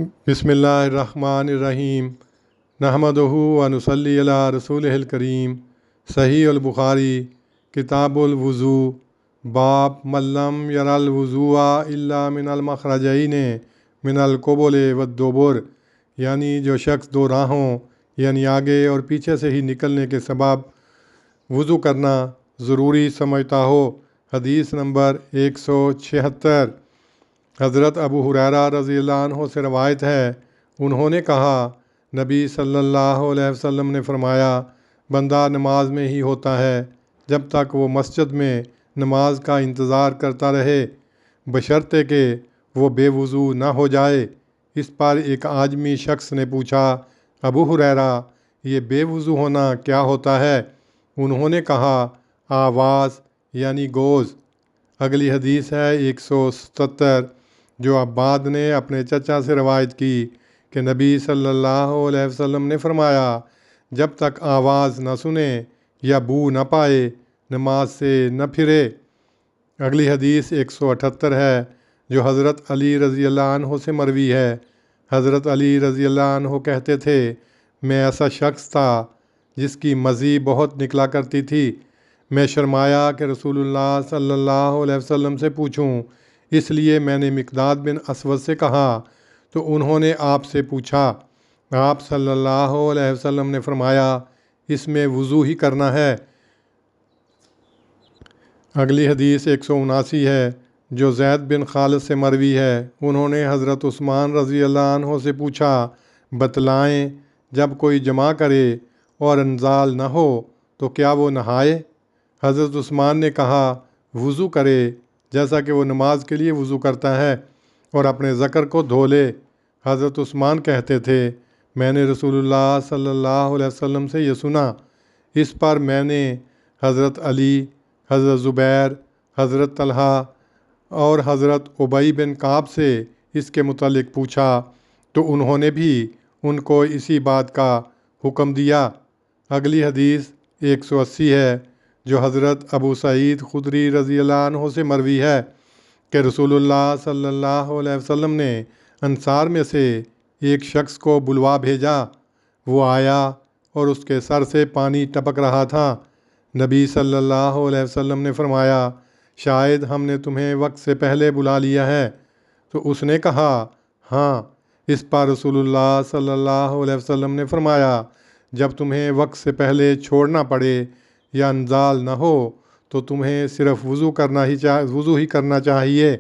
بسم اللہ الرحمن الرحیم نحمدہ و نصلی علی رسولہ الکریم۔ صحیح البخاری کتاب الوضوء باب من لم یر الوضوء الا من المخرجین من القبل والدبر، یعنی جو شخص دو راہوں یعنی آگے اور پیچھے سے ہی نکلنے کے سبب وضو کرنا ضروری سمجھتا ہو۔ حدیث نمبر 176۔ حضرت ابو ہریرہ رضی اللہ عنہ سے روایت ہے، انہوں نے کہا نبی صلی اللہ علیہ وسلم نے فرمایا، بندہ نماز میں ہی ہوتا ہے جب تک وہ مسجد میں نماز کا انتظار کرتا رہے، بشرطے کہ وہ بے وضو نہ ہو جائے۔ اس پر ایک اعجمی شخص نے پوچھا، ابو ہریرہ یہ بے وضو ہونا کیا ہوتا ہے؟ انہوں نے کہا، آواز یعنی گوز۔ اگلی حدیث ہے 177، جو عباد نے اپنے چچا سے روایت کی کہ نبی صلی اللہ علیہ وسلم نے فرمایا، جب تک آواز نہ سنے یا بو نہ پائے نماز سے نہ پھرے۔ اگلی حدیث 178 ہے، جو حضرت علی رضی اللہ عنہ سے مروی ہے۔ حضرت علی رضی اللہ عنہ کہتے تھے، میں ایسا شخص تھا جس کی مزی بہت نکلا کرتی تھی۔ میں شرمایا کہ رسول اللہ صلی اللہ علیہ وسلم سے پوچھوں، اس لیے میں نے مقداد بن اسود سے کہا، تو انہوں نے آپ سے پوچھا۔ آپ صلی اللہ علیہ وسلم نے فرمایا، اس میں وضو ہی کرنا ہے۔ اگلی حدیث 179 ہے، جو زید بن خالد سے مروی ہے۔ انہوں نے حضرت عثمان رضی اللہ عنہ سے پوچھا، بتلائیں جب کوئی جمع کرے اور انزال نہ ہو تو کیا وہ نہائے؟ حضرت عثمان نے کہا، وضو کرے جیسا کہ وہ نماز کے لیے وضو کرتا ہے، اور اپنے ذکر کو دھو لے۔ حضرت عثمان کہتے تھے، میں نے رسول اللہ صلی اللہ علیہ وسلم سے یہ سنا۔ اس پر میں نے حضرت علی، حضرت زبیر، حضرت طلحہ اور حضرت ابی بن کعب سے اس کے متعلق پوچھا، تو انہوں نے بھی ان کو اسی بات کا حکم دیا۔ اگلی حدیث 180 ہے، جو حضرت ابو سعید خدری رضی اللہ عنہ سے مروی ہے کہ رسول اللہ صلی اللہ علیہ وسلم نے انصار میں سے ایک شخص کو بلوا بھیجا۔ وہ آیا اور اس کے سر سے پانی ٹپک رہا تھا۔ نبی صلی اللہ علیہ وسلم نے فرمایا، شاید ہم نے تمہیں وقت سے پہلے بلا لیا ہے۔ تو اس نے کہا، ہاں۔ اس پر رسول اللہ صلی اللہ علیہ وسلم نے فرمایا، جب تمہیں وقت سے پہلے چھوڑنا پڑے یا انزال نہ ہو تو تمہیں صرف وضو ہی کرنا چاہیے۔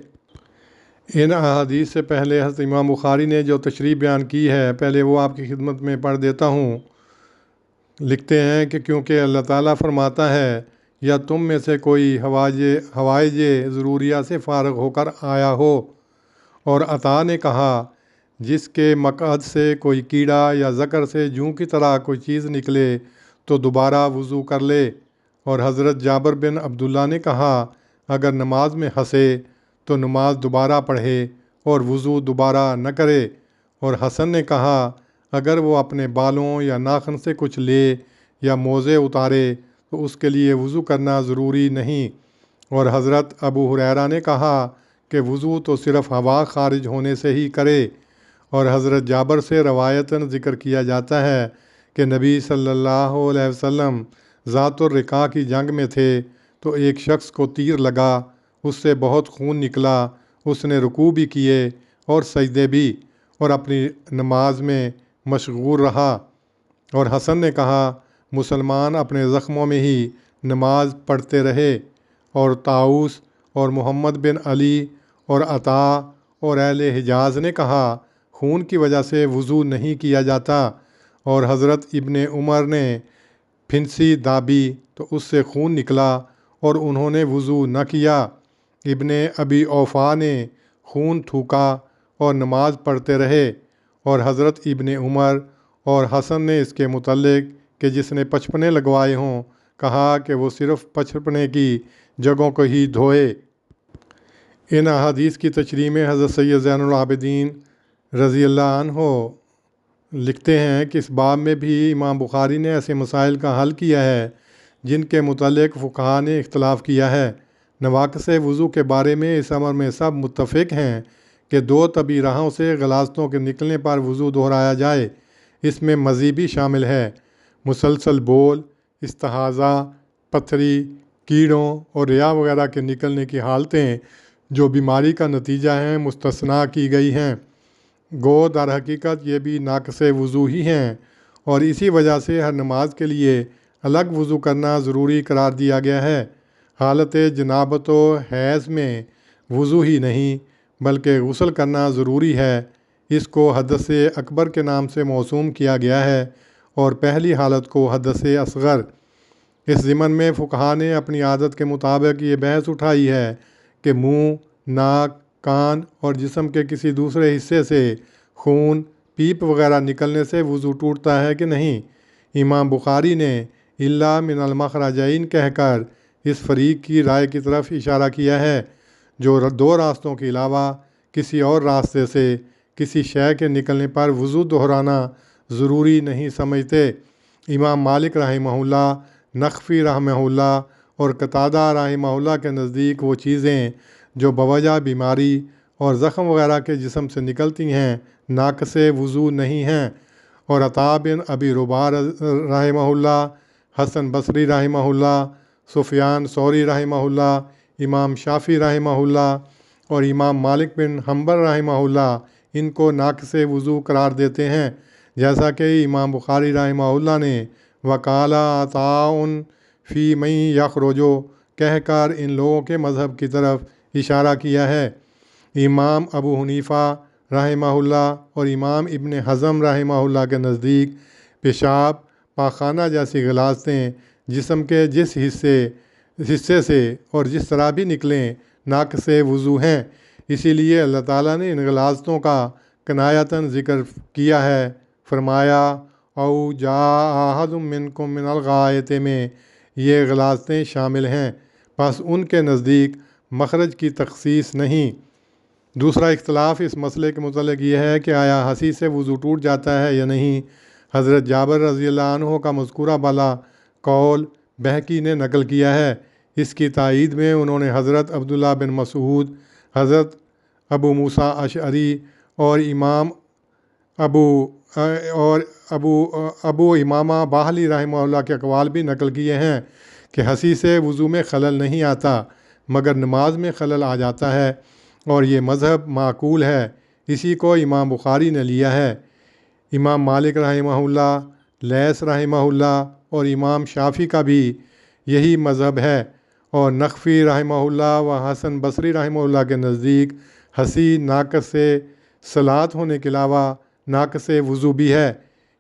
ان احادیث سے پہلے حضرت امام بخاری نے جو تشریح بیان کی ہے، پہلے وہ آپ کی خدمت میں پڑھ دیتا ہوں۔ لکھتے ہیں کہ کیونکہ اللہ تعالیٰ فرماتا ہے، یا تم میں سے کوئی حوائج ضروریہ سے فارغ ہو کر آیا ہو، اور عطا نے کہا، جس کے مقعد سے کوئی کیڑا یا ذکر سے جوں کی طرح کوئی چیز نکلے تو دوبارہ وضو کر لے۔ اور حضرت جابر بن عبداللہ نے کہا، اگر نماز میں ہنسے تو نماز دوبارہ پڑھے اور وضو دوبارہ نہ کرے۔ اور حسن نے کہا، اگر وہ اپنے بالوں یا ناخن سے کچھ لے یا موزے اتارے تو اس کے لیے وضو کرنا ضروری نہیں۔ اور حضرت ابو ہریرہ نے کہا کہ وضو تو صرف ہوا خارج ہونے سے ہی کرے۔ اور حضرت جابر سے روایتاً ذکر کیا جاتا ہے کہ نبی صلی اللہ علیہ وسلم ذات الرقاع کی جنگ میں تھے، تو ایک شخص کو تیر لگا، اس سے بہت خون نکلا۔ اس نے رکوع بھی کیے اور سجدے بھی، اور اپنی نماز میں مشغول رہا۔ اور حسن نے کہا، مسلمان اپنے زخموں میں ہی نماز پڑھتے رہے۔ اور طاؤس اور محمد بن علی اور عطا اور اہل حجاز نے کہا، خون کی وجہ سے وضو نہیں کیا جاتا۔ اور حضرت ابن عمر نے پھنسی دابی تو اس سے خون نکلا اور انہوں نے وضو نہ کیا۔ ابن ابی اوفا نے خون تھوکا اور نماز پڑھتے رہے۔ اور حضرت ابن عمر اور حسن نے اس کے متعلق کہ جس نے پچپنے لگوائے ہوں کہا کہ وہ صرف پچپنے کی جگہوں کو ہی دھوئے۔ ان احادیث کی تشریح میں حضرت سید زین العابدین رضی اللہ عنہ لکھتے ہیں کہ اس باب میں بھی امام بخاری نے ایسے مسائل کا حل کیا ہے جن کے متعلق فقہاء نے اختلاف کیا ہے۔ نواقص وضو کے بارے میں اس امر میں سب متفق ہیں کہ 2 طبی راہوں سے غلاظتوں کے نکلنے پر وضو دہرایا جائے۔ اس میں مزید بھی شامل ہے مسلسل بول، استحاضہ، پتھری، کیڑوں اور ریا وغیرہ کے نکلنے کی حالتیں جو بیماری کا نتیجہ ہیں مستثنیٰ کی گئی ہیں۔ گو در حقیقت یہ بھی ناقص وضو ہی ہیں، اور اسی وجہ سے ہر نماز کے لیے الگ وضو کرنا ضروری قرار دیا گیا ہے۔ حالت جنابت و حیض میں وضو ہی نہیں بلکہ غسل کرنا ضروری ہے۔ اس کو حدث اکبر کے نام سے موسوم کیا گیا ہے اور پہلی حالت کو حدث اصغر۔ اس ضمن میں فقہا نے اپنی عادت کے مطابق یہ بحث اٹھائی ہے کہ منہ، ناک، کان اور جسم کے کسی دوسرے حصے سے خون، پیپ وغیرہ نکلنے سے وضو ٹوٹتا ہے کہ نہیں۔ امام بخاری نے الا من المخرجین کہہ کر اس فریق کی رائے کی طرف اشارہ کیا ہے جو 2 راستوں کے علاوہ کسی اور راستے سے کسی شے کے نکلنے پر وضو دہرانا ضروری نہیں سمجھتے۔ امام مالک رحمہ اللہ، نخفی رحمہ اللہ اور قتادہ رحمہ اللہ کے نزدیک وہ چیزیں جو بوجہ بیماری اور زخم وغیرہ کے جسم سے نکلتی ہیں ناقص وضو نہیں ہیں، اور عطا بن ابی رباح رحمہ اللہ، حسن بصری رحمہ اللہ، سفیان ثوری رحمہ اللہ، امام شافعی رحمہ اللہ اور امام مالک بن حنبل رحمہ اللہ ان کو ناقص وضو قرار دیتے ہیں، جیسا کہ امام بخاری رحمہ اللہ نے وقال عطاء فی من یخرجو کہہ کر ان لوگوں کے مذہب کی طرف اشارہ کیا ہے۔ امام ابو حنیفہ رحمہ اللہ اور امام ابن حزم رحمہ اللہ کے نزدیک پیشاب، پاخانہ جیسی غلاظتیں جسم کے جس حصے سے اور جس طرح بھی نکلیں ناقص وضو ہیں، اسی لیے اللہ تعالیٰ نے ان غلاظتوں کا کنایتاً ذکر کیا ہے۔ فرمایا او جاء احد منکم من الغائط میں یہ غلاظتیں شامل ہیں، بس ان کے نزدیک مخرج کی تخصیص نہیں۔ دوسرا اختلاف اس مسئلے کے متعلق یہ ہے کہ آیا ہنسی سے وضو ٹوٹ جاتا ہے یا نہیں۔ حضرت جابر رضی اللہ عنہ کا مذکورہ بالا قول بہقی نے نقل کیا ہے۔ اس کی تائید میں انہوں نے حضرت عبداللہ بن مسعود، حضرت ابو موسیٰ اشعری اور ابو امامہ باہلی رحمہ اللہ کے اقوال بھی نقل کیے ہیں کہ ہنسی سے وضو میں خلل نہیں آتا مگر نماز میں خلل آ جاتا ہے، اور یہ مذہب معقول ہے، اسی کو امام بخاری نے لیا ہے۔ امام مالک رحمہ اللہ، لیث رحمہ اللہ اور امام شافعی کا بھی یہی مذہب ہے، اور نخفی رحمہ اللہ و حسن بصری رحمہ اللہ کے نزدیک ہنسی ناقص صلاۃ ہونے کے علاوہ ناقص وضو بھی ہے۔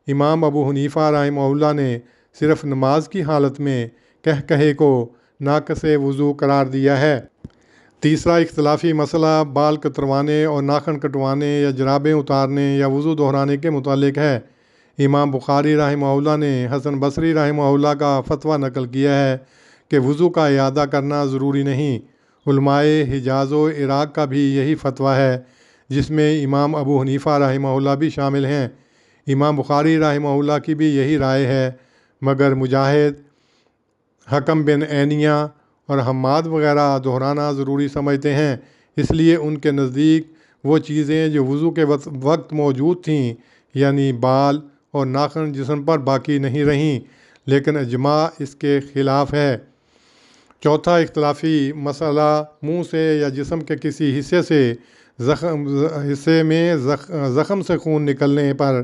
امام ابو حنیفہ رحمہ اللہ نے صرف نماز کی حالت میں کہے کو ناقص وضو قرار دیا ہے۔ تیسرا اختلافی مسئلہ بال کتروانے اور ناخن کٹوانے یا جرابیں اتارنے یا وضو دہرانے کے متعلق ہے۔ امام بخاری رحمہ اللہ نے حسن بصری رحمہ اللہ کا فتویٰ نقل کیا ہے کہ وضو کا اعادہ کرنا ضروری نہیں۔ علماء حجاز و عراق کا بھی یہی فتویٰ ہے، جس میں امام ابو حنیفہ رحمہ اللہ بھی شامل ہیں۔ امام بخاری رحمہ اللہ کی بھی یہی رائے ہے، مگر مجاہد، حکم بن عینیہ اور حماد وغیرہ دہرانا ضروری سمجھتے ہیں، اس لیے ان کے نزدیک وہ چیزیں جو وضو کے وقت موجود تھیں یعنی بال اور ناخن جسم پر باقی نہیں رہیں، لیکن اجماع اس کے خلاف ہے۔ چوتھا اختلافی مسئلہ منہ سے یا جسم کے کسی حصے میں زخم سے خون نکلنے پر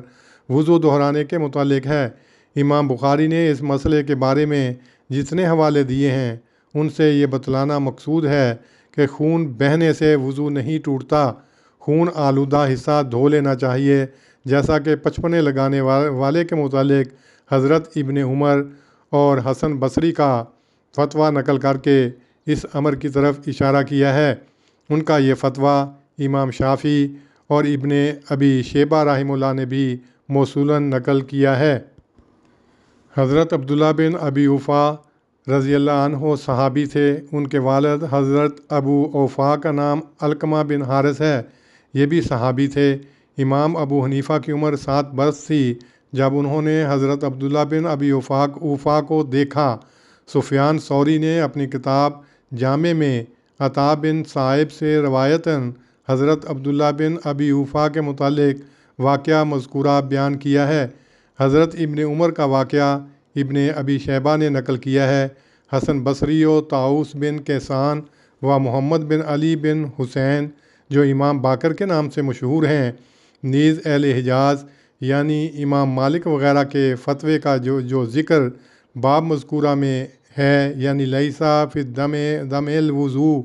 وضو دہرانے کے متعلق ہے۔ امام بخاری نے اس مسئلے کے بارے میں جتنے حوالے دیے ہیں ان سے یہ بتلانا مقصود ہے کہ خون بہنے سے وضو نہیں ٹوٹتا، خون آلودہ حصہ دھو لینا چاہیے، جیسا کہ پچپنے لگانے والے کے متعلق حضرت ابن عمر اور حسن بصری کا فتویٰ نقل کر کے اس امر کی طرف اشارہ کیا ہے۔ ان کا یہ فتویٰ امام شافعی اور ابن ابی شیبہ رحمہ اللہ نے بھی موصولاً نقل کیا ہے۔ حضرت عبداللہ بن ابی اوفا رضی اللہ عنہ صحابی تھے، ان کے والد حضرت ابو اوفا کا نام علقمہ بن حارث ہے، یہ بھی صحابی تھے۔ امام ابو حنیفہ کی عمر 7 برس تھی جب انہوں نے حضرت عبداللہ بن ابی اوفا کو دیکھا۔ سفیان ثوری نے اپنی کتاب جامع میں عطا بن صائب سے روایتاً حضرت عبداللہ بن ابی اوفا کے متعلق واقعہ مذکورہ بیان کیا ہے۔ حضرت ابن عمر کا واقعہ ابن ابی شیبہ نے نقل کیا ہے۔ حسن بصری و طاؤس بن کیسان و محمد بن علی بن حسین جو امام باقر کے نام سے مشہور ہیں، نیز اہل حجاز یعنی امام مالک وغیرہ کے فتوے کا جو ذکر باب مذکورہ میں ہے، یعنی لیسا فی دم الوضوء،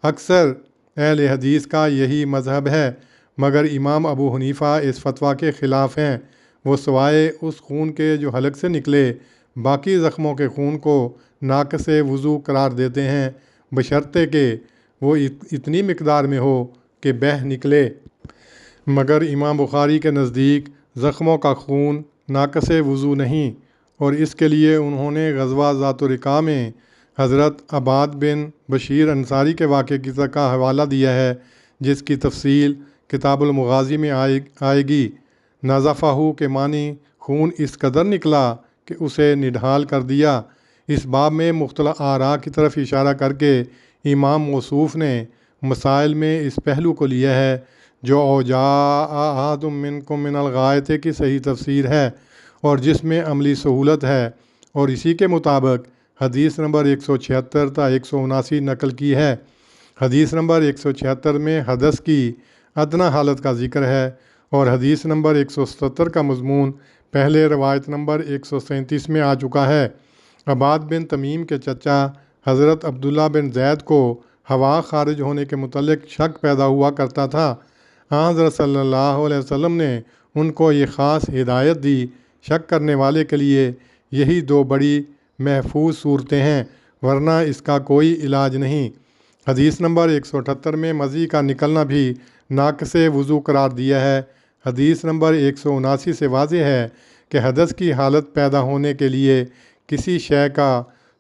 اکثر اہل حدیث کا یہی مذہب ہے، مگر امام ابو حنیفہ اس فتویٰ کے خلاف ہیں۔ وہ سوائے اس خون کے جو حلق سے نکلے باقی زخموں کے خون کو ناقص وضو قرار دیتے ہیں، بشرطے کہ وہ اتنی مقدار میں ہو کہ بہہ نکلے۔ مگر امام بخاری کے نزدیک زخموں کا خون ناقص وضو نہیں، اور اس کے لیے انہوں نے غزوہ ذات الرقاع میں حضرت عباد بن بشیر انصاری کے واقعے کا حوالہ دیا ہے، جس کی تفصیل کتاب المغازی میں آئے گی۔ نازفہ کے معنی خون اس قدر نکلا کہ اسے نڈھال کر دیا۔ اس باب میں مختلف آراء کی طرف اشارہ کر کے امام موصوف نے مسائل میں اس پہلو کو لیا ہے جو اوجاء احد منکم من الغائط کی صحیح تفسیر ہے، اور جس میں عملی سہولت ہے، اور اسی کے مطابق حدیث نمبر 176 تا 179 نقل کی ہے۔ حدیث نمبر 176 میں حدث کی ادنیٰ حالت کا ذکر ہے، اور حدیث نمبر 177 کا مضمون پہلے روایت نمبر 137 میں آ چکا ہے۔ عباد بن تمیم کے چچا حضرت عبداللہ بن زید کو ہوا خارج ہونے کے متعلق شک پیدا ہوا کرتا تھا۔ حضرت صلی اللہ علیہ وسلم نے ان کو یہ خاص ہدایت دی، شک کرنے والے کے لیے یہی دو بڑی محفوظ صورتیں ہیں، ورنہ اس کا کوئی علاج نہیں۔ حدیث نمبر 178 میں مزی کا نکلنا بھی ناقص وضو قرار دیا ہے۔ حدیث نمبر 179 سے واضح ہے کہ حدث کی حالت پیدا ہونے کے لیے کسی شے کا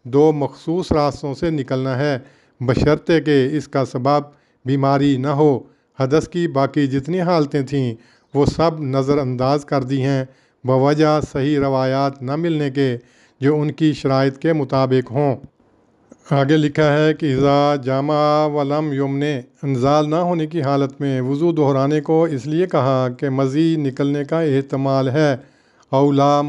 دو مخصوص راستوں سے نکلنا ہے، بشرطے کہ اس کا سبب بیماری نہ ہو۔ حدث کی باقی جتنی حالتیں تھیں وہ سب نظر انداز کر دی ہیں بوجہ صحیح روایات نہ ملنے کے جو ان کی شرائط کے مطابق ہوں۔ آگے لکھا ہے کہ اذا جامع ولم یمنے، انزال نہ ہونے کی حالت میں وضو دہرانے کو اس لیے کہا کہ مزی نکلنے کا احتمال ہے۔ اولا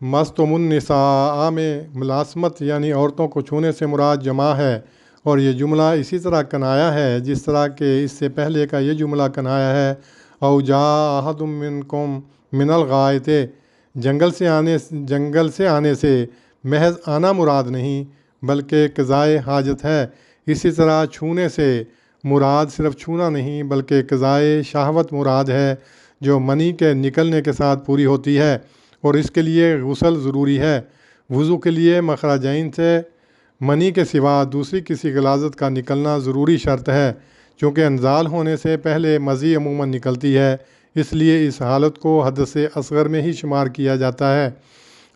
مستم النساء میں ملاسمت یعنی عورتوں کو چھونے سے مراد جماع ہے، اور یہ جملہ اسی طرح کنایا ہے جس طرح کہ اس سے پہلے کا یہ جملہ کنایا ہے۔ او جاء احد منکم من الغائط، جنگل سے آنے سے محض آنا مراد نہیں بلکہ قضائے حاجت ہے۔ اسی طرح چھونے سے مراد صرف چھونا نہیں بلکہ قضائے شہوت مراد ہے جو منی کے نکلنے کے ساتھ پوری ہوتی ہے، اور اس کے لیے غسل ضروری ہے۔ وضو کے لیے مخرجین سے منی کے سوا دوسری کسی غلاظت کا نکلنا ضروری شرط ہے، چونکہ انزال ہونے سے پہلے مزی عموماً نکلتی ہے، اس لیے اس حالت کو حدث اصغر میں ہی شمار کیا جاتا ہے۔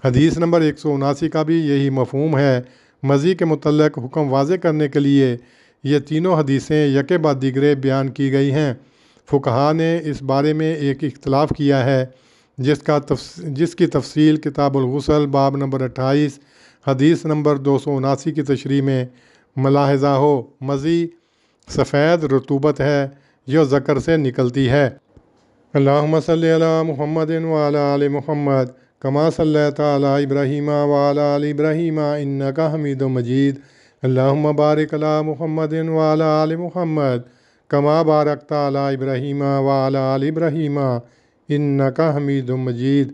حدیث نمبر 179 کا بھی یہی مفہوم ہے۔ مزی کے متعلق حکم واضح کرنے کے لیے یہ تینوں حدیثیں یکے بعد دیگرے بیان کی گئی ہیں۔ فقہا نے اس بارے میں ایک اختلاف کیا ہے جس کی تفصیل کتاب الغسل باب نمبر 28 حدیث نمبر 279 کی تشریح میں ملاحظہ ہو۔ مزی سفید رطوبت ہے جو ذکر سے نکلتی ہے۔ اللہم صلی علی محمد وعلی آل محمد کما صلیت علی ابراہیم وعلی آل ابراہیم انک حمید مجید۔ اللہم بارک علی محمد وعلی آل محمد کما بارکت علی ابراہیم وعلی آل ابراہیم انک حمید مجید۔